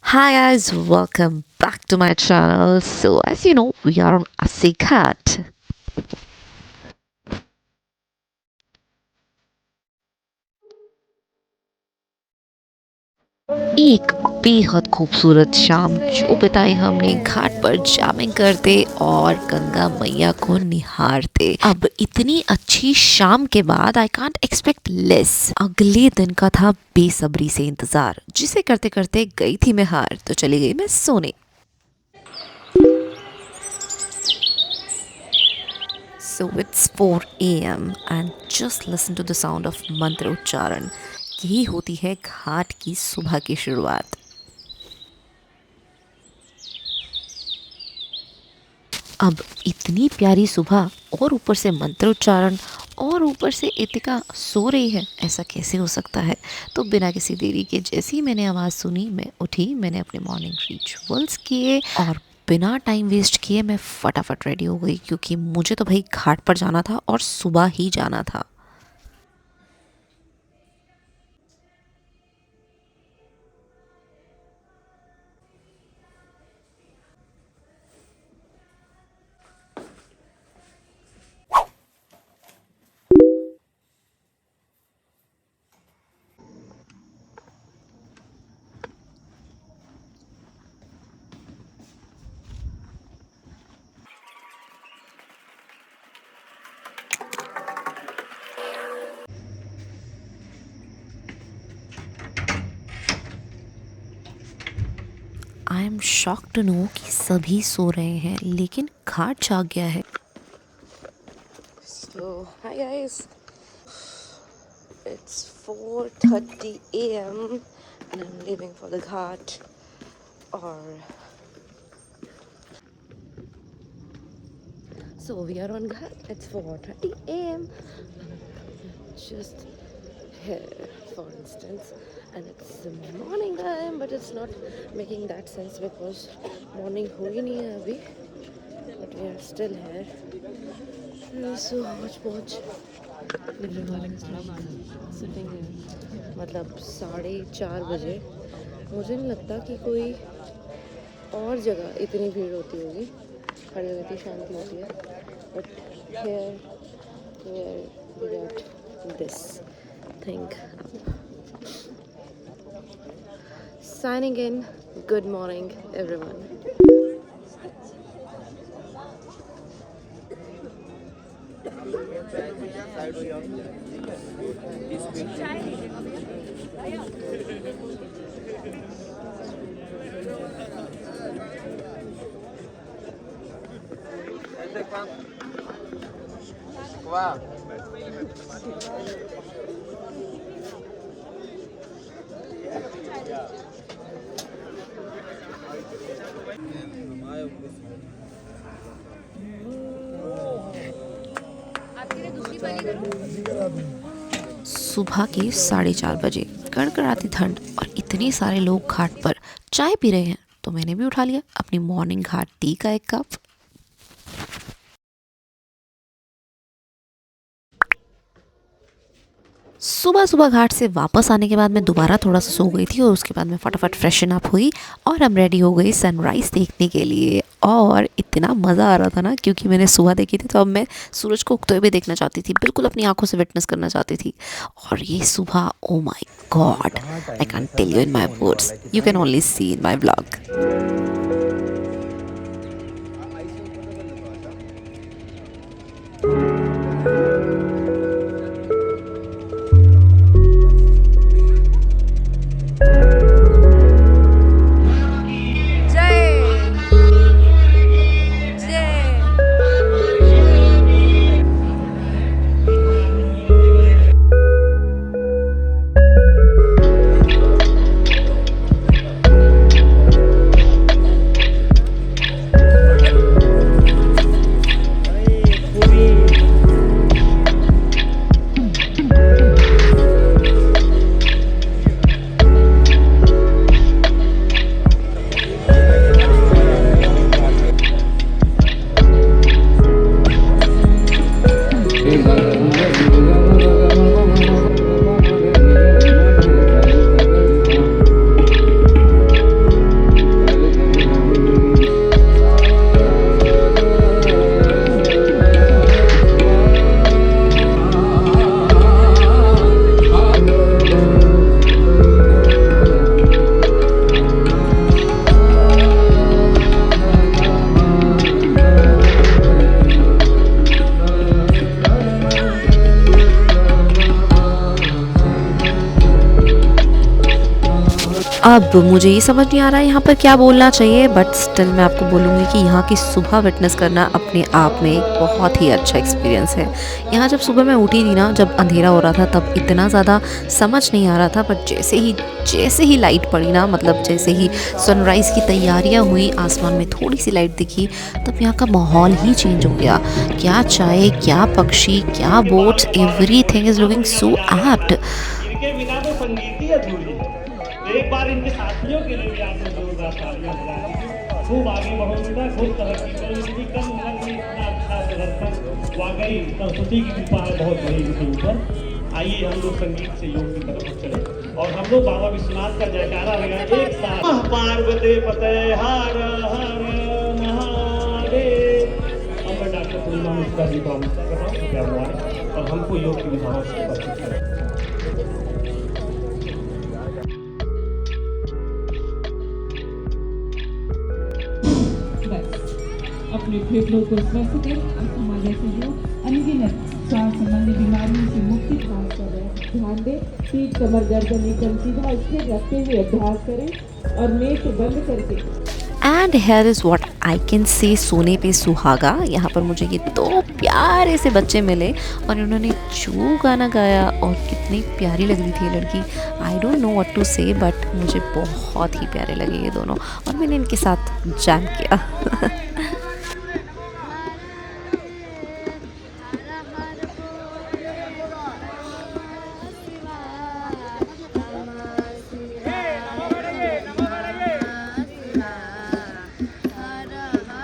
Hi guys, welcome back to my channel. So as you know, we are on Asikhat. एक बेहद खूबसूरत शाम जो बिताई हमने घाट पर जामिंग करते और गंगा मैया को निहारते। अब इतनी अच्छी शाम के बाद आई कांट एक्सपेक्ट लेस। अगले दिन का था बेसब्री से इंतजार, जिसे करते करते गई थी मैं हार, तो चली गई मैं सोने। So it's 4 a.m. and just listen to the sound of मंत्रोच्चारण। यही होती है घाट की सुबह की शुरुआत। अब इतनी प्यारी सुबह और ऊपर से मंत्रोच्चारण और ऊपर से इतिका सो रही है, ऐसा कैसे हो सकता है। तो बिना किसी देरी के जैसे ही मैंने आवाज़ सुनी मैं उठी, मैंने अपने मॉर्निंग रिचुअल्स किए और बिना टाइम वेस्ट किए मैं फटाफट रेडी हो गई, क्योंकि मुझे तो भाई घाट पर जाना था और सुबह ही जाना था। I am shock to know कि सभी सो रहे हैं लेकिन घाट जाग गया है। So, hi guys. It's 4:30 a.m. and I'm leaving for the ghat. Or so we are on ghat. It's 4:30 a.m. Just here, for instance, and it's the morning time, but it's not making that sense because morning हो ही नहीं है अभी. But we are still here. So much watch. Everyone is like sitting here. मतलब 4:30 बजे मुझे नहीं लगता कि कोई और जगह इतनी भीड़ होती होगी, हर जगह इतनी शांति होती है, but here we got this thing. Signing in. Good morning, everyone. Wow. सुबह के 4:30 बजे कड़कड़ाती ठंड और इतने सारे लोग घाट पर चाय पी रहे हैं, तो मैंने भी उठा लिया अपनी मॉर्निंग घाट टी का एक कप। सुबह सुबह घाट से वापस आने के बाद मैं दोबारा थोड़ा सा सो गई थी और उसके बाद मैं फटाफट फ्रेशन अप हुई और हम रेडी हो गई सनराइज़ देखने के लिए। और इतना मज़ा आ रहा था ना, क्योंकि मैंने सुबह देखी थी तो अब मैं सूरज को उगते हुए भी देखना चाहती थी, बिल्कुल अपनी आंखों से विटनेस करना चाहती थी। और ये सुबह, oh my God, I can tell you in my words, you can only see in my blog. अब मुझे ये समझ नहीं आ रहा है यहाँ पर क्या बोलना चाहिए, बट स्टिल मैं आपको बोलूँगी कि यहाँ की सुबह विटनेस करना अपने आप में एक बहुत ही अच्छा एक्सपीरियंस है। यहाँ जब सुबह मैं उठी थी ना, जब अंधेरा हो रहा था, तब इतना ज़्यादा समझ नहीं आ रहा था, बट जैसे ही लाइट पड़ी ना, मतलब जैसे ही सनराइज़ की तैयारियाँ हुई, आसमान में थोड़ी सी लाइट दिखी, तब यहाँ का माहौल ही चेंज हो गया। क्या चाय, क्या पक्षी, क्या boats, everything is looking so apt. इनके बिना तो संगीत ही अधूरी है। तो एक बार इनके साथियों के लिए भी आपने जोरदार तालियां बजाएं। खूब आगे बढ़ो बेटा, खूब तरक्की करो। इतनी कम उम्र में इतना अच्छा प्रदर्शन, वाकई सरस्वती की कृपा है बहुत बड़ी इनके ऊपर। आइए हम लोग संगीत से योग की तरफ चले और हम लोग बाबा विश्वनाथ का जयकारा लगाएं एक साथ। पार्वती पते हर हर महादेव। अब मैं डॉक्टर पूर्णिमा मिश्रा जी को आमंत्रित कर रहा हूँ, क्या हुआ है, और हमको योग की विधाओं से परिचित करें। अपने फेफड़ों को स्वस्थ करें, अस्थमा जैसे रोग, अनगिनत श्वास संबंधी बीमारियों से मुक्ति प्राप्त करें। ध्यान दें, पीठ, कमर, गर्दन एकदम सीधा स्थिर रखते हुए अभ्यास करें और नेत्र बंद करके। And here is what I can say सोने पे सुहागा। यहाँ पर मुझे ये दो प्यारे से बच्चे मिले और इन्होंने जो गाना गाया और कितनी प्यारी लग रही थी ये लड़की। I don't know what to say, but मुझे बहुत ही प्यारे लगे ये दोनों और मैंने इनके साथ जैम किया।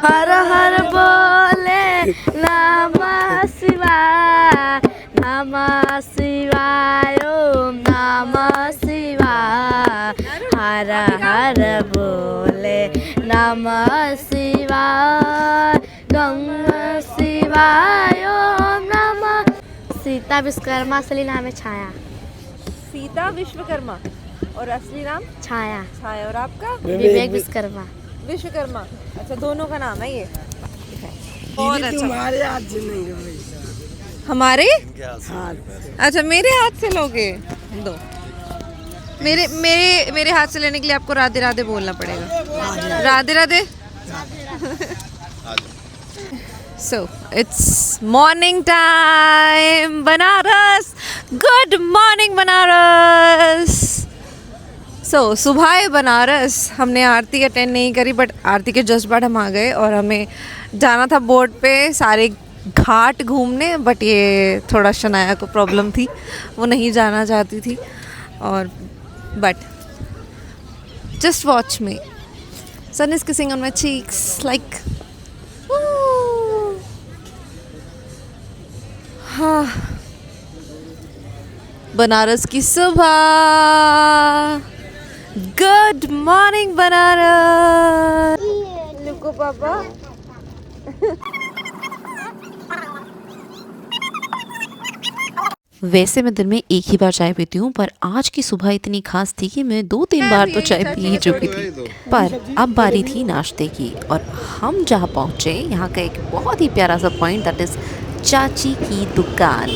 हर हर बोले नमः शिवाय, नमः शिवाय, ओम नमः शिवाय। हर हर बोले नमः शिवाय, नमः शिवाय, ओम नमः। सीता विश्वकर्मा, असली नाम है छाया। सीता विश्वकर्मा और असली नाम छाया। छाया। और आपका? विवेक विश्वकर्मा। विश्वकर्मा। अच्छा, दोनों का नाम है ये। बहुत अच्छा। तुम्हारे हाथ से नहीं है भाई। हमारे हाथ अच्छा, मेरे हाथ से लोगे? दो। मेरे मेरे मेरे हाथ से लेने के लिए आपको राधे राधे बोलना पड़ेगा। Radhe Radhe. So it's morning time Banaras. Good morning Banaras. So सुबह है बनारस। हमने आरती अटेंड नहीं करी, बट आरती के जस्ट बाद हम आ गए और हमें जाना था बोट पे सारे घाट घूमने, बट ये थोड़ा शनाया को प्रॉब्लम थी, वो नहीं जाना चाहती थी। और but just watch me, sun is kissing on my cheeks like. हाँ, बनारस की सुबह। Good morning Banaras. लुको पापा। वैसे मैं दिन में एक ही बार चाय पीती हूँ, पर आज की सुबह इतनी खास थी कि मैं 2-3 बार तो चाय पी ही चुकी थी। पर अब बारी थी नाश्ते की और हम जहाँ पहुँचे यहाँ का एक बहुत ही प्यारा सा पॉइंट, दैट इज़ चाची की दुकान।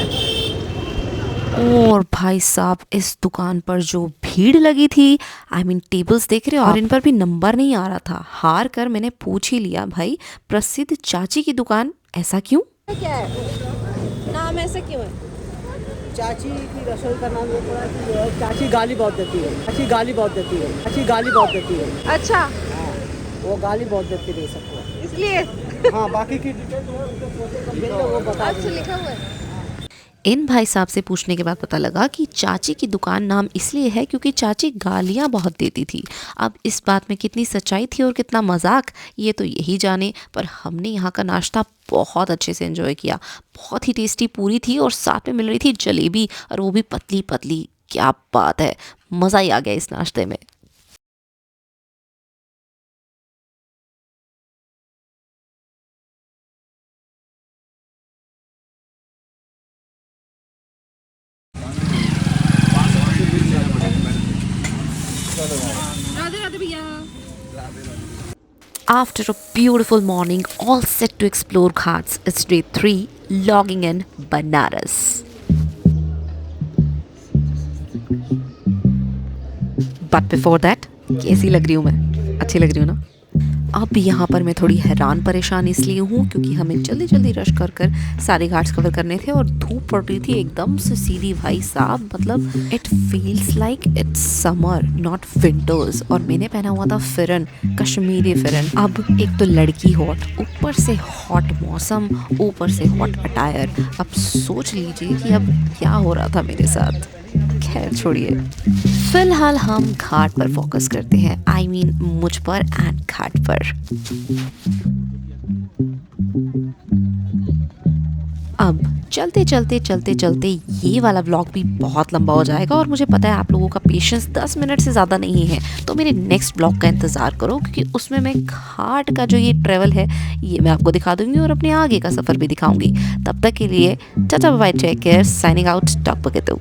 और भाई साहब, इस दुकान पर जो भीड़ लगी थी, आई मीन टेबल्स देख रहे हो, और इन पर भी नंबर नहीं आ रहा था। हार कर मैंने पूछ ही लिया, भाई प्रसिद्ध चाची की दुकान, ऐसा क्यों? क्या है नाम, ऐसा क्यों है? चाची की रसोई का नाम ये पड़ा कि जो है चाची गाली बहुत देती है। चाची गाली बहुत देती है। चाची गाली बहुत देती है। अच्छा, हाँ, वो गाली बहुत देती है सबको। इसलिए। हाँ, बाकी की डिटेल जो है उनके पोते का बिल है, वो बता अच्छा, देंगे। लिखा हुआ है। इन भाई साहब से पूछने के बाद पता लगा कि चाची की दुकान नाम इसलिए है क्योंकि चाची गालियाँ बहुत देती थी। अब इस बात में कितनी सच्चाई थी और कितना मजाक, ये तो यही जाने। पर हमने यहाँ का नाश्ता बहुत अच्छे से एंजॉय किया। बहुत ही टेस्टी पूरी थी और साथ में मिल रही थी जलेबी, और वो भी पतली पतली। क्या बात है, मज़ा ही आ गया इस नाश्ते में। राधे राधे भैया। After a beautiful morning, all set to explore Ghats, it's day 3, logging in Banaras. But before that, कैसी लग रही हूँ मैं? अच्छी लग रही हूँ ना? अब यहाँ पर मैं थोड़ी हैरान परेशान इसलिए हूँ क्योंकि हमें जल्दी जल्दी रश कर कर सारे घाट्स कवर करने थे और धूप पड़ रही थी एकदम से सीधी भाई साहब, मतलब it feels like it's summer not winters. और मैंने पहना हुआ था फिरन, कश्मीरी फिरन। अब एक तो लड़की हॉट, ऊपर से हॉट मौसम, ऊपर से हॉट अटायर। अब सोच लीजिए कि अब क्या हो रहा था मेरे साथ। खैर छोड़िए, फिलहाल हम घाट पर फोकस करते हैं, आई मीन मुझ पर एंड घाट पर। अब चलते चलते चलते चलते ये वाला व्लॉग भी बहुत लंबा हो जाएगा और मुझे पता है आप लोगों का पेशेंस 10 मिनट से ज़्यादा नहीं है, तो मेरे नेक्स्ट व्लॉग का इंतज़ार करो क्योंकि उसमें मैं घाट का जो ये ट्रैवल है ये मैं आपको दिखा दूंगी और अपने आगे का सफ़र भी दिखाऊंगी। तब तक के लिए tata bye, take care, signing out, talk बकेतो।